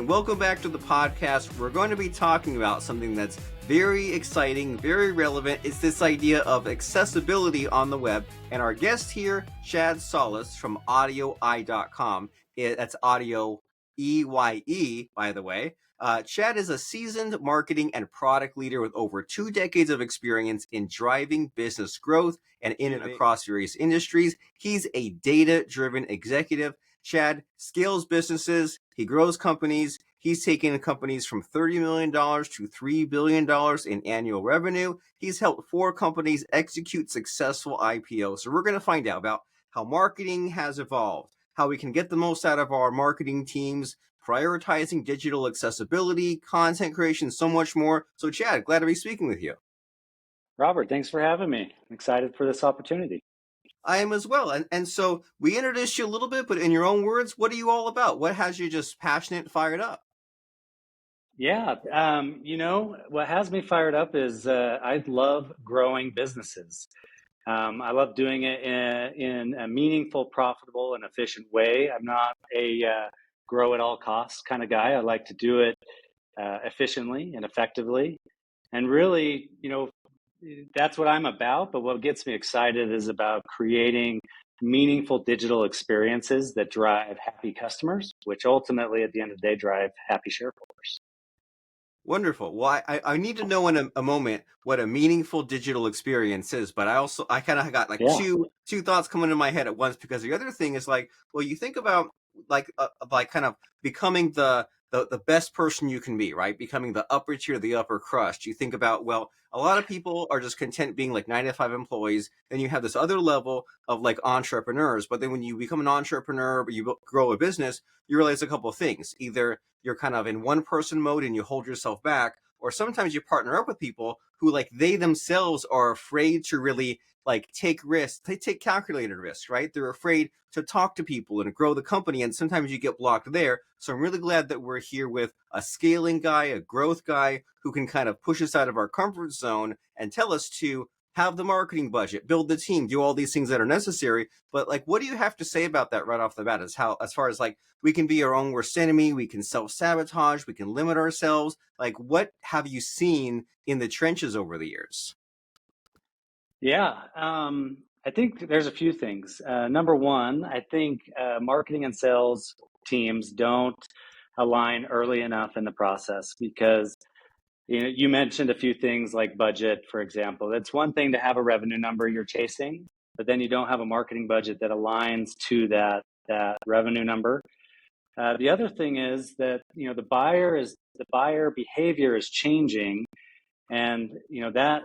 and welcome back to the podcast. We're going to be talking about something that's very exciting, very relevant. It's this idea of accessibility on the web. And our guest here, Chad Sollis from AudioEye.com. That's audio EYE, by the way. Chad is a seasoned marketing and product leader with over 2 decades of experience in driving business growth and in and across various industries. He's a data-driven executive. Chad scales businesses, he grows companies, he's taken companies from $30 million to $3 billion in annual revenue. He's helped 4 companies execute successful IPOs. So we're going to find out about how marketing has evolved, how we can get the most out of our marketing teams, prioritizing digital accessibility, content creation, so much more. So Chad, glad to be speaking with you. Robert, thanks for having me. I'm excited for this opportunity. I am as well. And so we introduced you a little bit, but in your own words, what are you all about? What has you just passionate and fired up? Yeah, what has me fired up is I love growing businesses. I love doing it in a meaningful, profitable, and efficient way. I'm not a grow at all costs kind of guy. I like to do it efficiently and effectively. And really, that's what I'm about. But what gets me excited is about creating meaningful digital experiences that drive happy customers, which ultimately at the end of the day drive happy shareholders. Wonderful. Well, I need to know in a moment what a meaningful digital experience is, but I kind of got like Yeah. two thoughts coming into my head at once, because the other thing is like, well, you think about like kind of becoming the best person you can be, right? Becoming the upper tier, the upper crust. You think about, well, a lot of people are just content being like 9 to 5 employees. Then you have this other level of like entrepreneurs. But then when you become an entrepreneur, but you grow a business, you realize a couple of things. Either you're kind of in one person mode and you hold yourself back, or sometimes you partner up with people who like they themselves are afraid to really like take risks. They take calculated risks, right? They're afraid to talk to people and grow the company, and sometimes you get blocked there. So I'm really glad that we're here with a scaling guy, a growth guy who can kind of push us out of our comfort zone and tell us to have the marketing budget, build the team, do all these things that are necessary. But like, what do you have to say about that right off the bat? As far as like, we can be our own worst enemy, we can self-sabotage, we can limit ourselves. Like, what have you seen in the trenches over the years? Yeah, I think there's a few things. Number one, I think marketing and sales teams don't align early enough in the process because you mentioned a few things like budget, for example. It's one thing to have a revenue number you're chasing, but then you don't have a marketing budget that aligns to that revenue number. The other thing is that the buyer behavior is changing, and that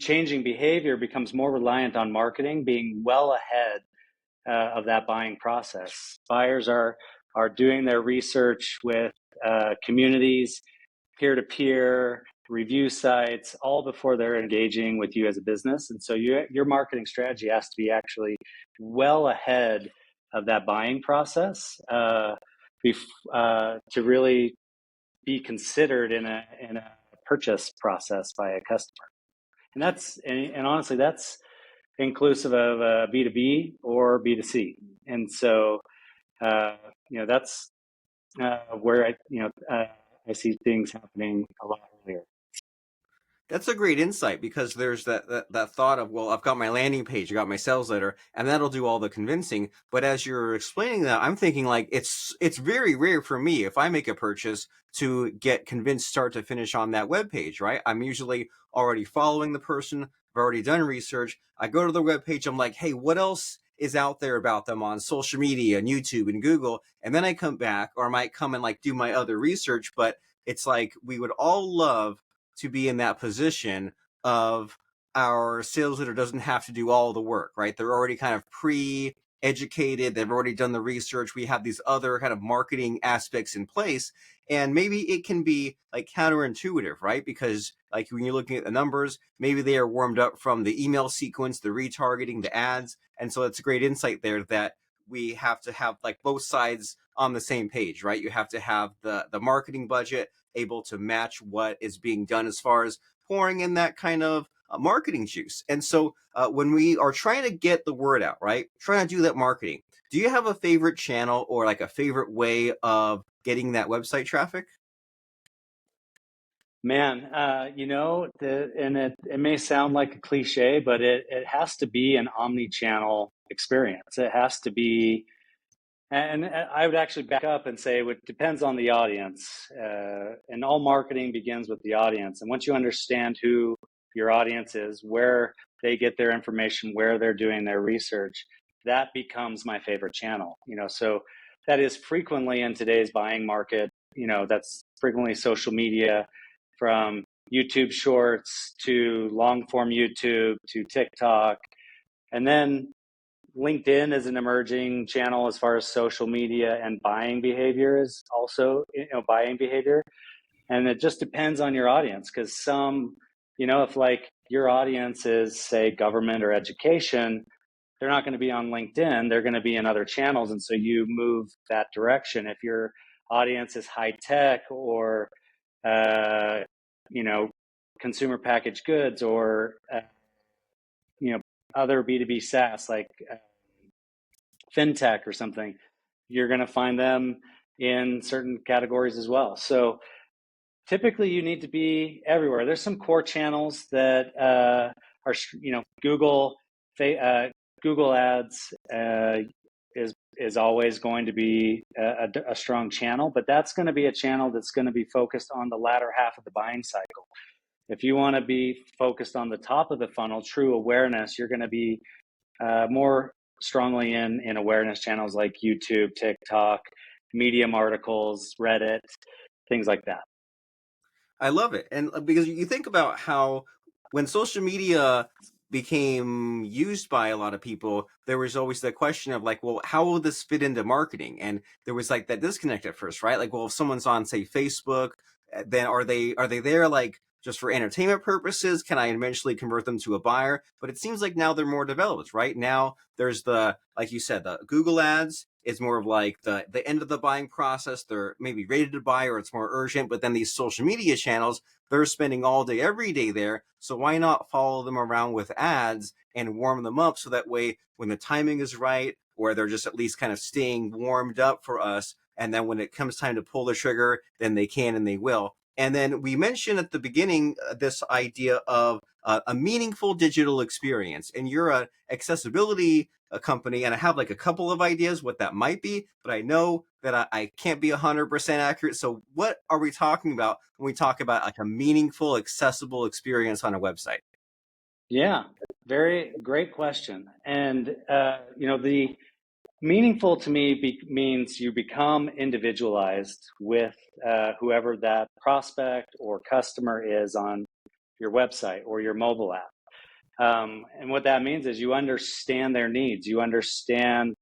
changing behavior becomes more reliant on marketing being well ahead of that buying process. Buyers are doing their research with communities, peer-to-peer, review sites, all before they're engaging with you as a business. And so your marketing strategy has to be actually well ahead of that buying process to really be considered in a purchase process by a customer. And honestly, that's inclusive of B2B or B2C. And so, that's where I see things happening a lot earlier. That's a great insight, because there's that thought of, well, I've got my landing page, I got my sales letter, and that'll do all the convincing. But as you're explaining that, I'm thinking like it's very rare for me, if I make a purchase, to get convinced start to finish on that web page, right? I'm usually already following the person, I've already done research. I go to the web page, I'm like, hey, what else is out there about them on social media and YouTube and Google? And then I come back, or I might come and like do my other research. But it's like, we would all love to be in that position of our sales leader doesn't have to do all the work, right? They're already kind of pre-educated. They've already done the research. We have these other kind of marketing aspects in place. And maybe it can be like counterintuitive, right? Because like when you're looking at the numbers, maybe they are warmed up from the email sequence, the retargeting, the ads. And so it's a great insight there that we have to have like both sides on the same page, right? You have to have the marketing budget able to match what is being done as far as pouring in that kind of marketing juice. And so when we are trying to get the word out, right, trying to do that marketing, do you have a favorite channel or like a favorite way of getting that website traffic? Man, and it may sound like a cliche, but it has to be an omni-channel experience. It has to be, and I would actually back up and say it depends on the audience. And all marketing begins with the audience. And once you understand who your audience is, where they get their information, where they're doing their research, that becomes my favorite channel. So that is frequently in today's buying market. That's frequently social media, from YouTube Shorts to long form YouTube to TikTok. And then LinkedIn is an emerging channel as far as social media, and buying behavior is also, buying behavior. And it just depends on your audience, because if like your audience is, say, government or education, they're not going to be on LinkedIn, they're going to be in other channels. And so you move that direction. If your audience is high tech or, uh, consumer packaged goods, or, other B2B SaaS like fintech or something, you're going to find them in certain categories as well. So typically you need to be everywhere. There's some core channels that are, Google, Google ads is always going to be a strong channel, but that's going to be a channel that's going to be focused on the latter half of the buying cycle. If you want to be focused on the top of the funnel, true awareness, you're going to be more strongly in awareness channels like YouTube, TikTok, Medium articles, Reddit, things like that. I love it. And because you think about how when social media became used by a lot of people, there was always the question of like, well, how will this fit into marketing? And there was like that disconnect at first, right? Like, well, if someone's on, say, Facebook, then are they there like just for entertainment purposes? Can I eventually convert them to a buyer? But it seems like now they're more developed, right? Now there's like you said, the Google ads is more of like the end of the buying process. They're maybe ready to buy or it's more urgent, but then these social media channels, they're spending all day, every day there. So why not follow them around with ads and warm them up so that way when the timing is right, or they're just at least kind of staying warmed up for us. And then when it comes time to pull the trigger, then they can and they will. And then we mentioned at the beginning this idea of a meaningful digital experience. And you're a accessibility company, and I have like a couple of ideas what that might be, but I know that I can't be 100% accurate. So what are we talking about when we talk about like a meaningful, accessible experience on a website? Yeah, very great question. And, the meaningful to me means you become individualized with whoever that prospect or customer is on your website or your mobile app. And what that means is you understand their needs, you understand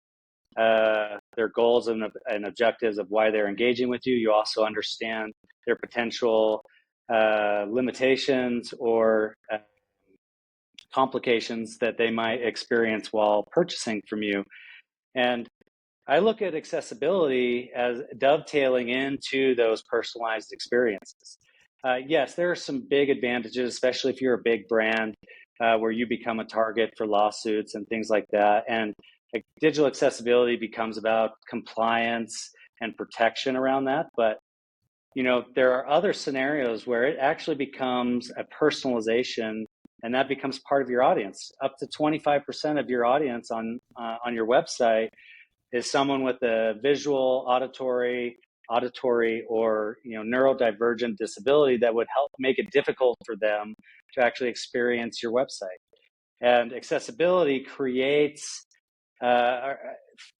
their goals and objectives of why they're engaging with you. You also understand their potential limitations or complications that they might experience while purchasing from you. And I look at accessibility as dovetailing into those personalized experiences. Yes, there are some big advantages, especially if you're a big brand where you become a target for lawsuits and things like that. And digital accessibility becomes about compliance and protection around that. But there are other scenarios where it actually becomes a personalization, and that becomes part of your audience. Up to 25% of your audience on your website is someone with a visual, auditory, or neurodivergent disability that would help make it difficult for them to actually experience your website. And accessibility creates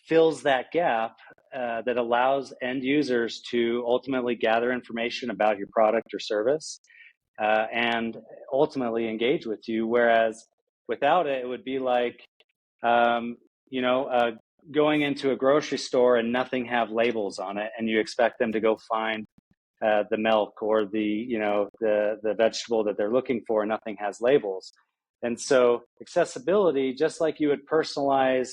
fills that gap that allows end users to ultimately gather information about your product or service and ultimately engage with you. Whereas without it, it would be like, going into a grocery store and nothing have labels on it, and you expect them to go find the milk or the vegetable that they're looking for, and nothing has labels. And so accessibility, just like you would personalize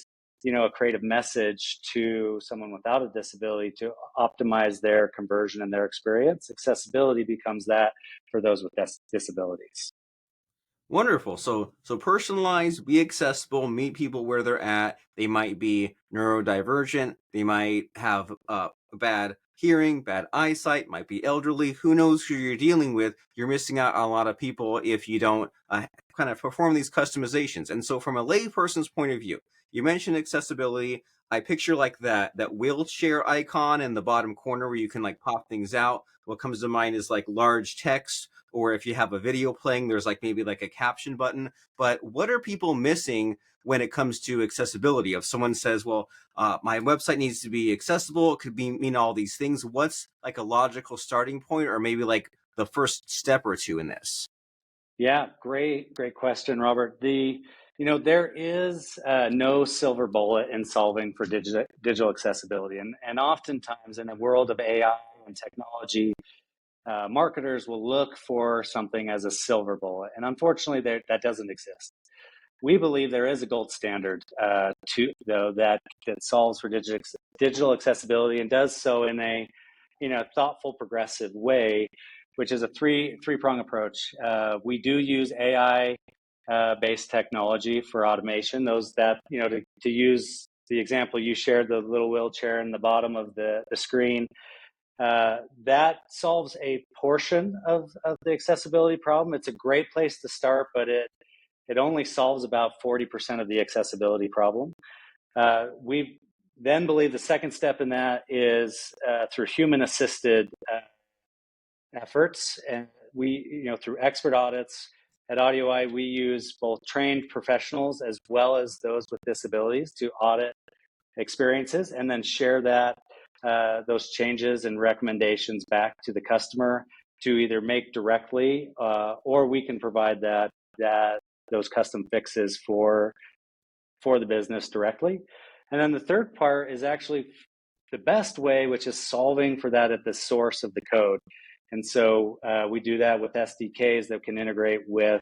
a creative message to someone without a disability to optimize their conversion and their experience, accessibility becomes that for those with disabilities. Wonderful. So personalize, be accessible, meet people where they're at. They might be neurodivergent. They might have bad hearing, bad eyesight, might be elderly. Who knows who you're dealing with? You're missing out on a lot of people if you don't kind of perform these customizations. And so, from a layperson's point of view, you mentioned accessibility. I picture like that wheelchair icon in the bottom corner where you can like pop things out. What comes to mind is like large text, or if you have a video playing, there's like maybe like a caption button. But what are people missing when it comes to accessibility? If someone says, well, my website needs to be accessible, it could mean all these things. What's like a logical starting point, or maybe like the first step or two in this? Yeah, great question, Robert. There is no silver bullet in solving for digital accessibility, and oftentimes in a world of AI and technology, marketers will look for something as a silver bullet, and unfortunately, that doesn't exist. We believe there is a gold standard that solves for digital accessibility and does so in a thoughtful, progressive way, which is a three-prong approach. We do use AI based technology for automation. Those that to use the example you shared, the little wheelchair in the bottom of the screen. That solves a portion of the accessibility problem. It's a great place to start, but it only solves about 40% of the accessibility problem. We then believe the second step in that is through human-assisted efforts, and through expert audits at AudioEye, we use both trained professionals as well as those with disabilities to audit experiences and then share those changes and recommendations back to the customer to either make directly, or we can provide those custom fixes for the business directly. And then the third part is actually the best way, which is solving for that at the source of the code. And so we do that with SDKs that can integrate with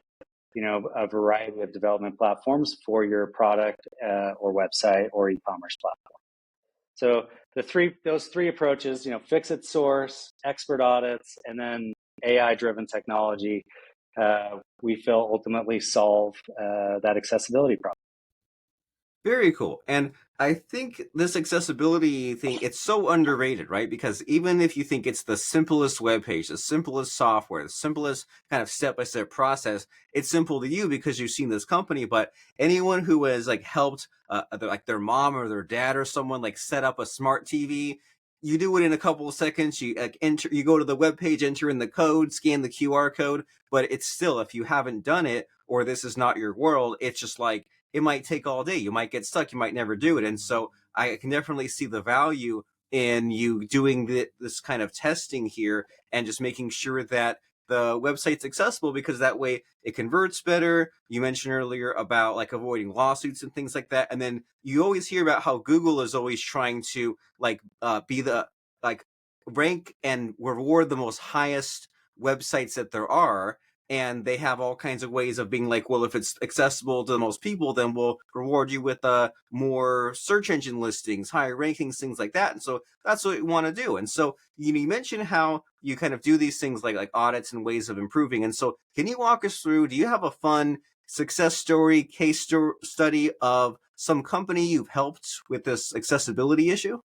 a variety of development platforms for your product or website or e-commerce platform. So those three approaches, fix at source, expert audits, and then AI-driven technology, we feel ultimately solve that accessibility problem. Very cool. And I think this accessibility thing, it's so underrated, right? Because even if you think it's the simplest web page, the simplest software, the simplest kind of step-by-step process, it's simple to you because you've seen this company. But anyone who has like helped like their mom or their dad or someone like set up a smart TV, you do it in a couple of seconds. You like you go to the web page, enter in the code, scan the QR code, but it's still, if you haven't done it or this is not your world, it's just like it might take all day. You might get stuck. You might never do it. And so I can definitely see the value in you doing this kind of testing here and just making sure that the website's accessible, because that way it converts better. You mentioned earlier about like avoiding lawsuits and things like that. And then you always hear about how Google is always trying to like be the like rank and reward the most highest websites that there are, and they have all kinds of ways of being like, well, if it's accessible to the most people, then we'll reward you with more search engine listings, higher rankings, things like that. And so that's what we want to do. And so you mentioned how you kind of do these things like audits and ways of improving. And so can you walk us through, do you have a fun success story, study of some company you've helped with this accessibility issue?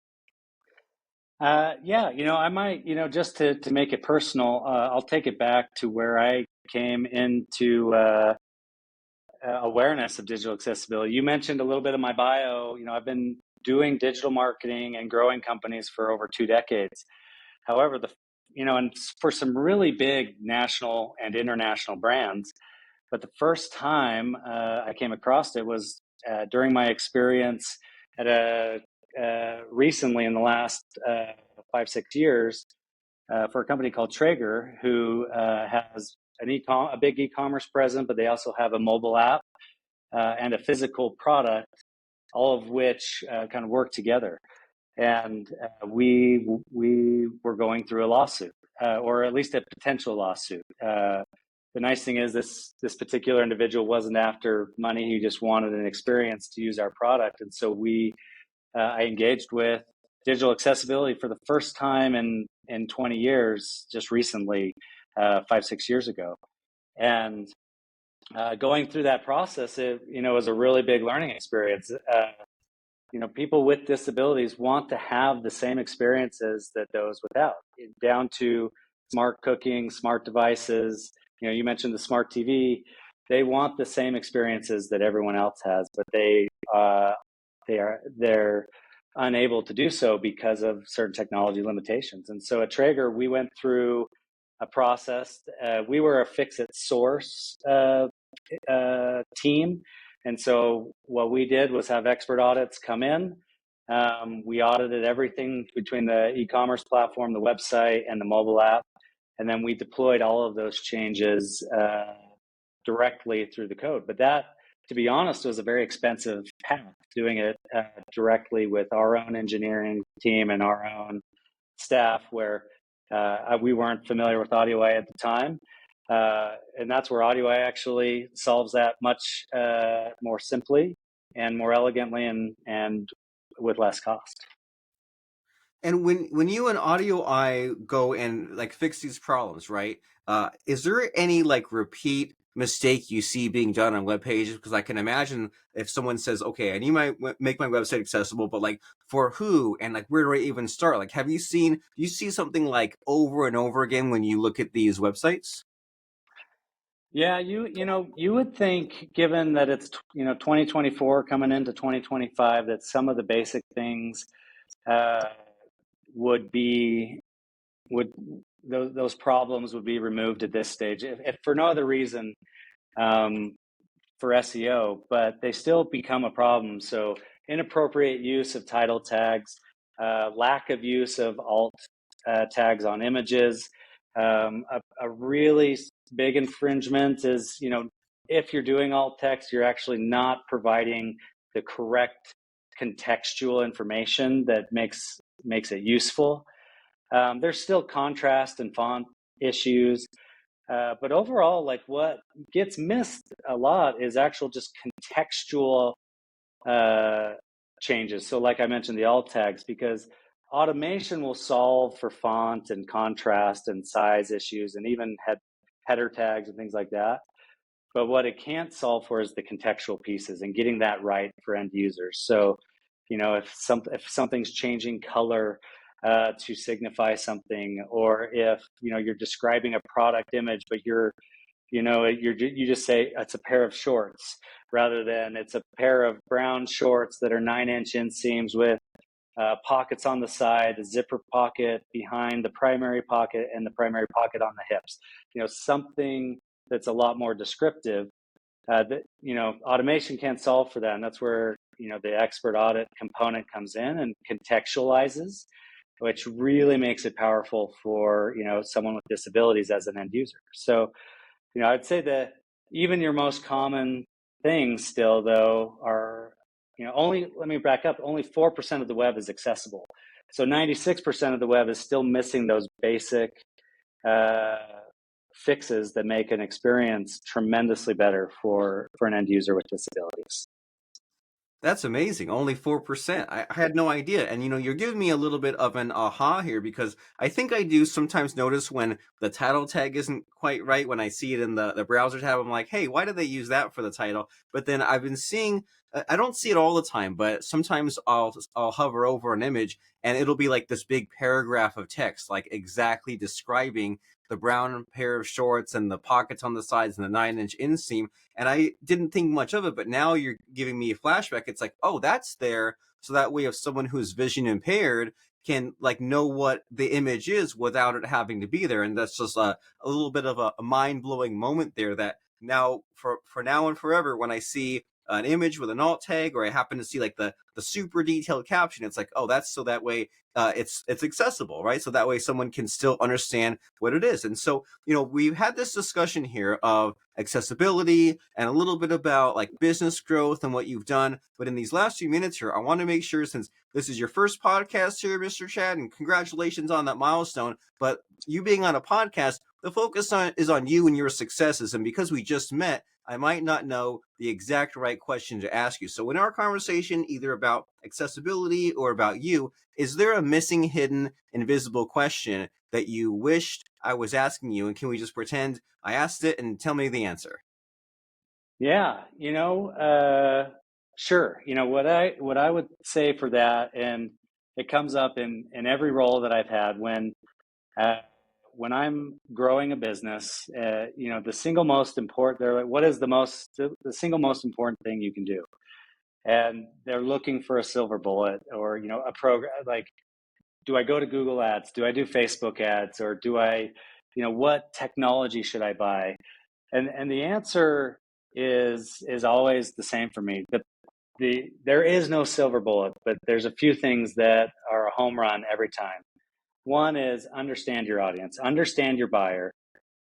Yeah, I might, just to make it personal, I'll take it back to where I came into awareness of digital accessibility. You mentioned a little bit of my bio. I've been doing digital marketing and growing companies for over 2 decades. However, and for some really big national and international brands, but the first time I came across it was during my experience at recently in the last 5-6 years for a company called Traeger, who has a big e-commerce presence, but they also have a mobile app and a physical product, all of which kind of work together. And we were going through a lawsuit, or at least a potential lawsuit. The nice thing is this particular individual wasn't after money; he just wanted an experience to use our product, and so I engaged with digital accessibility for the first time in 20 years, just recently, 5-6 years ago. And going through that process, it was a really big learning experience. people with disabilities want to have the same experiences that those without, down to smart cooking, smart devices. You mentioned the smart TV. They want the same experiences that everyone else has, but they're unable to do so because of certain technology limitations. And so at Traeger, we went through a process. We were a fix-it source team. And so what we did was have expert audits come in. We audited everything between the e-commerce platform, the website, and the mobile app. And then we deployed all of those changes directly through the code. But that, to be honest, was a very expensive path, doing it directly with our own engineering team and our own staff, where we weren't familiar with AudioEye at the time. And that's where AudioEye actually solves that much more simply and more elegantly and with less cost. And when you and AudioEye go and like fix these problems, right? Is there any like repeat mistake you see being done on web pages? Because I can imagine if someone says, "Okay, I need make my website accessible," but like for who and like where do I even start? Like, do you see something like over and over again when you look at these websites? Yeah, you would think, given that it's 2024 coming into 2025, that some of the basic things uh, would be would those problems would be removed at this stage, if for no other reason, um, for SEO, but they still become a problem. So inappropriate use of title tags, lack of use of alt tags on images. A really big infringement is, if you're doing alt text, you're actually not providing the correct contextual information that makes it useful. There's still contrast and font issues. But overall, like what gets missed a lot is actual just contextual uh, changes. So, like I mentioned, the alt tags, because automation will solve for font and contrast and size issues and even header tags and things like that. But what it can't solve for is the contextual pieces and getting that right for end users. So, if something's changing color to signify something, or if you're describing a product image, but you just say it's a pair of shorts rather than it's a pair of brown shorts that are 9-inch inseams with pockets on the side, a zipper pocket behind the primary pocket, and the primary pocket on the hips. Something that's a lot more descriptive. That automation can't solve for that, and that's where the expert audit component comes in and contextualizes, which really makes it powerful for someone with disabilities as an end user. So I'd say that even your most common things still, though, are, let me back up, only 4% of the web is accessible. So 96% of the web is still missing those basic fixes that make an experience tremendously better for an end user with disabilities. That's amazing. Only 4%. I had no idea. And you're giving me a little bit of an aha here because I think I do sometimes notice when the title tag isn't quite right. When I see it in the browser tab, I'm like, hey, why did they use that for the title? But then I've been seeing, I don't see it all the time, but sometimes I'll hover over an image and it'll be like this big paragraph of text, like exactly describing the brown pair of shorts and the pockets on the sides and the 9-inch inseam. And I didn't think much of it, but now you're giving me a flashback. It's like, oh, that's there. So that way, if someone who's vision impaired can like know what the image is without it having to be there. And that's just a little bit of a mind-blowing moment there that now for now and forever, when I see an image with an alt tag or I happen to see like the super detailed caption, it's like, oh, that's so that way it's accessible, right? So that way someone can still understand what it is. And so we've had this discussion here of accessibility and a little bit about like business growth and what you've done. But in these last few minutes here, I want to make sure, since this is your first podcast here, Mr. Chad, and congratulations on that milestone. But you being on a podcast, the focus is on you and your successes. And because we just met, I might not know the exact right question to ask you. So in our conversation, either about accessibility or about you, is there a missing, hidden, invisible question that you wished I was asking you? And can we just pretend I asked it and tell me the answer? Yeah, Sure. What I would say for that, and it comes up in every role that I've had uh, when I'm growing a business. The single most important. They're like, what is the single most important thing you can do? And they're looking for a silver bullet, or a program like, do I go to Google Ads? Do I do Facebook ads? Or do I, what technology should I buy? And the answer is always the same for me. There is no silver bullet, but there's a few things that are a home run every time. One is understand your audience, understand your buyer.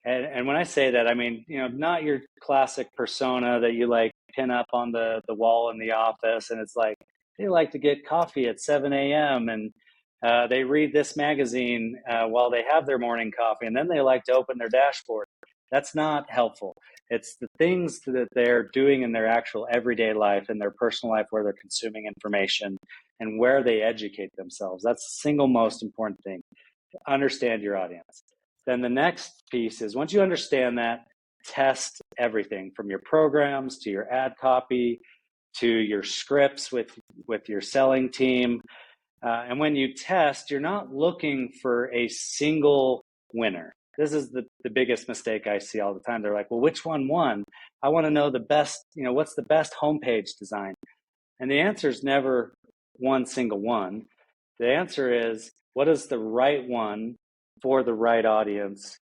And when I say that, I mean, not your classic persona that you like pin up on the wall in the office. And it's like, they like to get coffee at 7 a.m. and they read this magazine while they have their morning coffee. And then they like to open their dashboard. That's not helpful. It's the things that they're doing in their actual everyday life, in their personal life, where they're consuming information and where they educate themselves. That's the single most important thing. Understand your audience. Then the next piece is, once you understand that, test everything from your programs to your ad copy to your scripts with your selling team. And when you test, you're not looking for a single winner. This is the biggest mistake I see all the time. They're like, well, which one won? I want to know the best, what's the best homepage design? And the answer is never one single one. The answer is, what is the right one for the right audience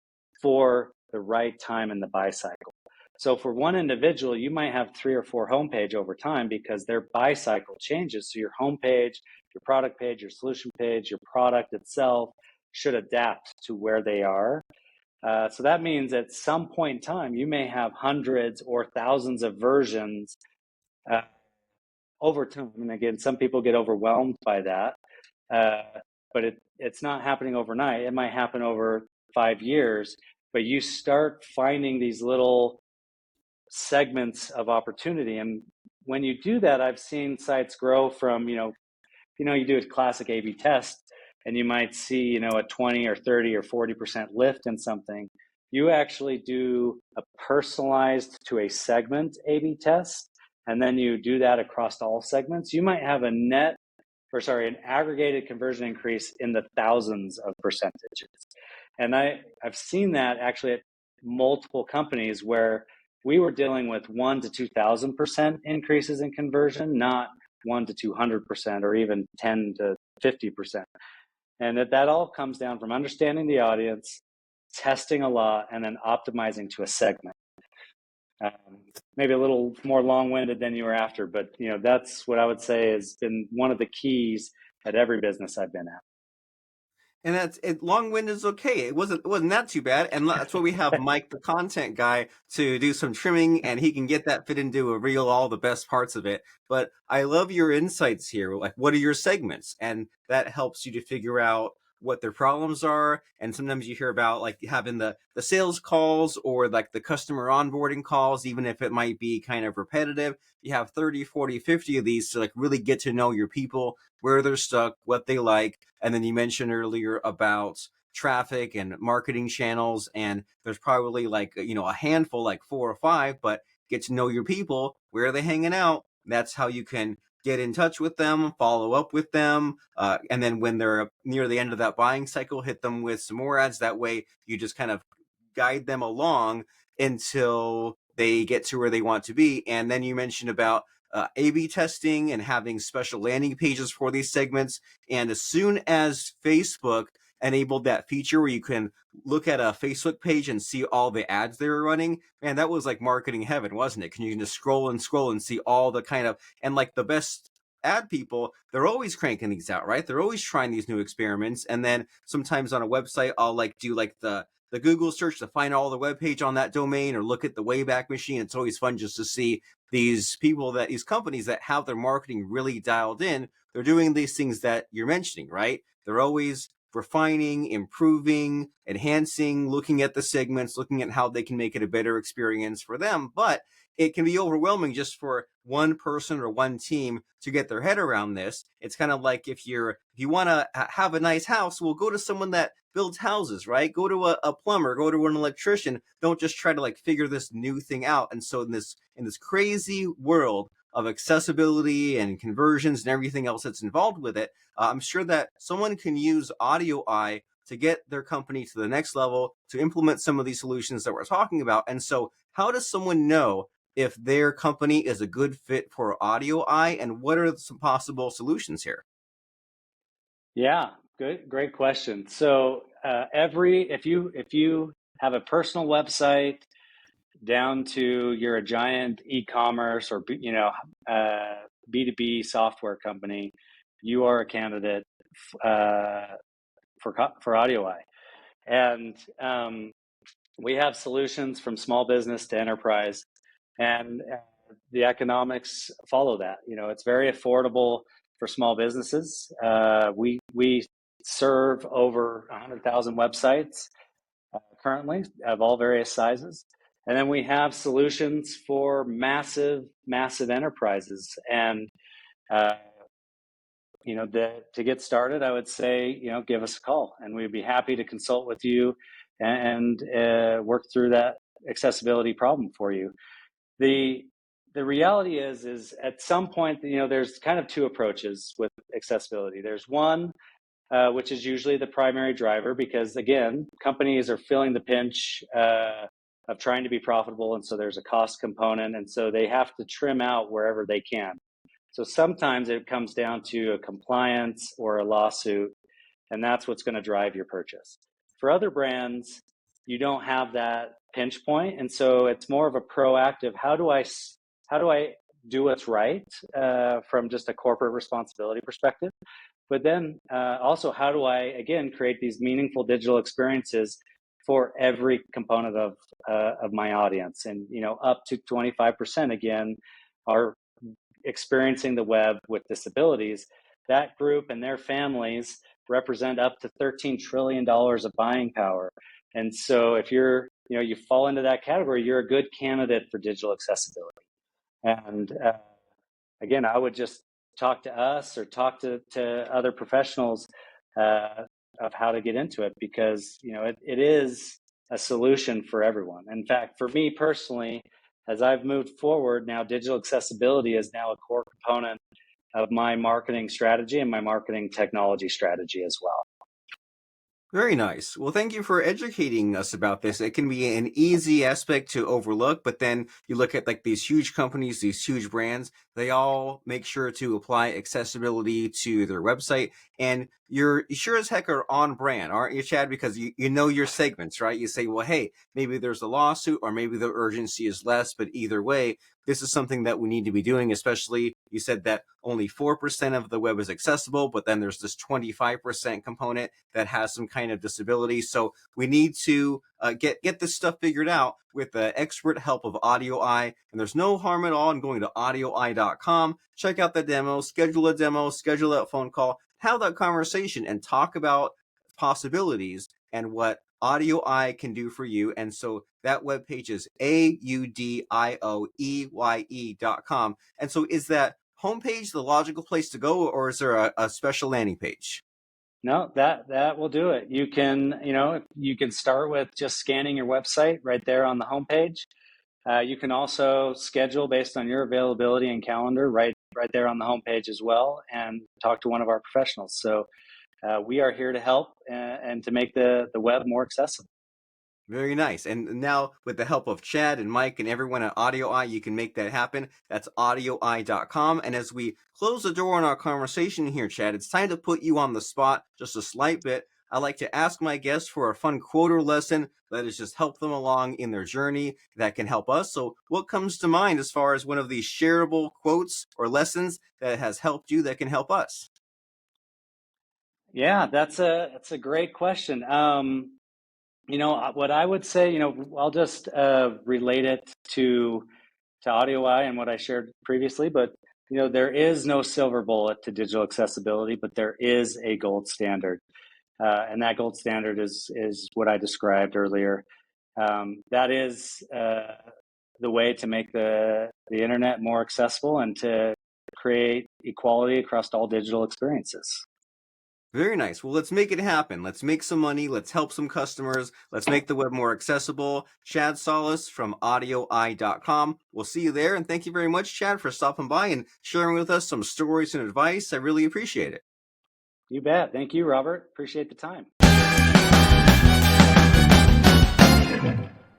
for the right time in the buy cycle? So for one individual, you might have 3 or 4 homepage over time because their buy cycle changes. So your homepage, your product page, your solution page, your product itself should adapt to where they are. So that means at some point in time, you may have hundreds or thousands of versions over time. And again, some people get overwhelmed by that, but it's not happening overnight. It might happen over 5 years, but you start finding these little segments of opportunity. And when you do that, I've seen sites grow from, you do a classic A/B test, and you might see, a 20 or 30 or 40% lift in something. You actually do a personalized to a segment A/B test, and then you do that across all segments. You might have an aggregated conversion increase in the thousands of percentages. And I've seen that actually at multiple companies where we were dealing with 1 to 2,000% increases in conversion, not 1 to 200% or even 10 to 50%. And that all comes down from understanding the audience, testing a lot, and then optimizing to a segment. Maybe a little more long-winded than you were after, but that's what I would say has been one of the keys at every business I've been at. And long-winded is okay. It wasn't that too bad. And that's why we have Mike, the content guy, to do some trimming, and he can get that fit into a reel, all the best parts of it. But I love your insights here. Like, what are your segments? And that helps you to figure out what their problems are. And sometimes you hear about like having the sales calls or like the customer onboarding calls, even if it might be kind of repetitive. You have 30, 40, 50 of these to like really get to know your people, where they're stuck, what they like. And then you mentioned earlier about traffic and marketing channels, and there's probably like, a handful, like 4 or 5, but get to know your people. Where are they hanging out? That's how you can get in touch with them, follow up with them, and then when they're near the end of that buying cycle, hit them with some more ads. That way you just kind of guide them along until they get to where they want to be. And then you mentioned about A/B testing and having special landing pages for these segments. And as soon as Facebook enabled that feature where you can look at a Facebook page and see all the ads they were running, man, that was like marketing heaven, wasn't it? Can you just scroll and see all the kind of, and like the best ad people, they're always cranking these out, right? They're always trying these new experiments. And then sometimes on a website, I'll like do like the Google search to find all the web page on that domain, or look at the Wayback Machine. It's always fun just to see these companies that have their marketing really dialed in. They're doing these things that you're mentioning, right? They're always refining, improving, enhancing, looking at the segments, looking at how they can make it a better experience for them. But it can be overwhelming just for one person or one team to get their head around this. It's kind of like if you want to have a nice house, well, go to someone that builds houses, right? Go to a plumber, go to an electrician. Don't just try to like figure this new thing out. And so in this crazy world of accessibility and conversions and everything else that's involved with it, I'm sure that someone can use AudioEye to get their company to the next level, to implement some of these solutions that we're talking about. And so, how does someone know if their company is a good fit for AudioEye, and what are some possible solutions here? Yeah, great question. So if you have a personal website down to you're a giant e-commerce or B2B software company, you are a candidate uh, for AudioEye. And we have solutions from small business to enterprise, and the economics follow that. It's very affordable for small businesses. We serve over 100,000 websites currently of all various sizes. And then we have solutions for massive enterprises. And uh, to get started, I would say, give us a call, and we'd be happy to consult with you and work through that accessibility problem for you. The the reality is at some point, there's kind of two approaches with accessibility. There's one which is usually the primary driver, because again, companies are feeling the pinch of trying to be profitable, and so there's a cost component, and so they have to trim out wherever they can. So sometimes it comes down to a compliance or a lawsuit, and that's what's going to drive your purchase. For other brands, you don't have that pinch point, and so it's more of a proactive. How do I do what's right from just a corporate responsibility perspective? But then also, how do I again create these meaningful digital experiences for every component of my audience? And up to 25% again are experiencing the web with disabilities. That group and their families represent up to $13 trillion of buying power. And so if you fall into that category, you're a good candidate for digital accessibility. And again, I would just talk to us or talk to other professionals of how to get into it, because it is a solution for everyone. In fact, for me personally, as I've moved forward now, digital accessibility is now a core component of my marketing strategy and my marketing technology strategy as well. Very nice. Well, thank you for educating us about this. It can be an easy aspect to overlook, but then you look at like these huge companies, these huge brands, they all make sure to apply accessibility to their website. And you're sure as heck are on brand, aren't you, Chad? Because you know your segments, right? You say, well, hey, maybe there's a lawsuit or maybe the urgency is less, but either way, this is something that we need to be doing, especially you said that only 4% of the web is accessible, but then there's this 25% component that has some kind of disability. So we need to get this stuff figured out with the expert help of AudioEye. And there's no harm at all in going to audioeye.com, check out the demo, schedule that phone call, have that conversation, and talk about possibilities and what AudioEye can do for you. And so that webpage is AudioEye.com. And so is that homepage the logical place to go, or is there a special landing page? No, that will do it. You can start with just scanning your website right there on the homepage. You can also schedule based on your availability and calendar right there on the homepage as well, and talk to one of our professionals. So we are here to help and to make the web more accessible. Very nice. And now, with the help of Chad and Mike and everyone at AudioEye, you can make that happen. That's audioeye.com. And as we close the door on our conversation here, Chad, it's time to put you on the spot just a slight bit. I like to ask my guests for a fun quote or lesson that has just helped them along in their journey that can help us. So, what comes to mind as far as one of these shareable quotes or lessons that has helped you that can help us? Yeah, that's a great question. What I would say, I'll just relate it to AudioEye and what I shared previously. But there is no silver bullet to digital accessibility, but there is a gold standard, and that gold standard is what I described earlier. That is the way to make the internet more accessible and to create equality across all digital experiences. Very nice. Well, let's make it happen. Let's make some money. Let's help some customers. Let's make the web more accessible. Chad Sollis from AudioEye.com. We'll see you there. And thank you very much, Chad, for stopping by and sharing with us some stories and advice. I really appreciate it. You bet. Thank you, Robert. Appreciate the time.